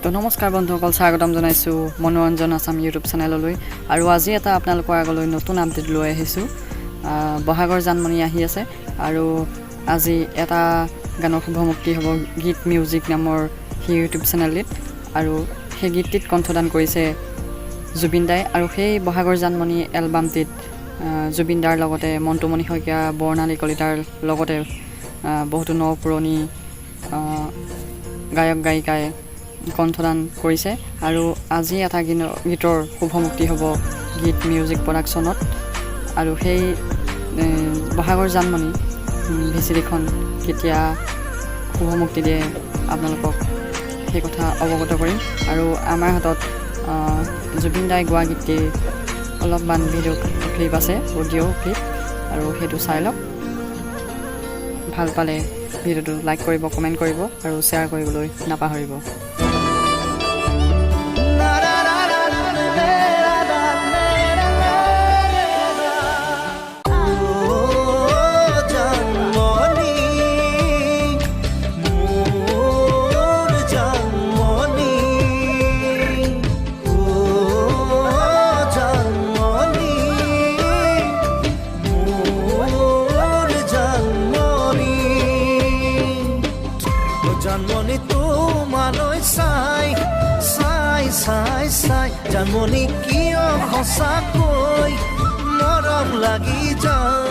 তো নমস্কাৰ বন্ধুসকল, স্বাগতম জনাইছোঁ মনোৰঞ্জন আছাম ইউটিউব চেনেললৈ। আৰু আজি এটা আপোনালোকৰ আগলৈ নতুন আপডেট লৈ আহিছোঁ। বহাগৰ জানমনি আহি আছে আৰু আজি এটা গানৰ শুভমুক্তি হ'ব গীত মিউজিক নামৰ সেই ইউটিউব চেনেলটিত। আৰু সেই গীতটিত কণ্ঠদান কৰিছে জুবিন দাই। আৰু সেই বহাগৰ জানমনি এলবামটিত জুবিন দাৰ লগতে মণ্টুমণি শইকীয়া, বৰ্ণালী কলিতাৰ লগতে বহুতো ন পুৰণি গায়ক গায়িকাই কণ্ঠদান কৰিছে। আৰু আজি এটা গীতৰ শুভমুক্তি হ'ব গীত মিউজিক প্ৰডাকশ্যনত। আৰু সেই বহাগৰ জানমনি ভিচিডিখন কেতিয়া শুভমুক্তি দিয়ে আপোনালোকক সেই কথা অৱগত কৰিম। আৰু আমাৰ হাতত জুবিন দাই গোৱা গীতটিৰ অলপমান ভিডিঅ' ক্লিপ আছে, অডিঅ' ক্লিপ, আৰু সেইটো চাই লওক। ভাল পালে ভিডিঅ'টো লাইক কৰিব, কমেণ্ট কৰিব আৰু শ্বেয়াৰ কৰিবলৈ নাপাহৰিব। জানমনি তোমালৈ চাই চাই চাই চাই জানমনি কিয় সঁচাকৈ মৰম লাগি যায়।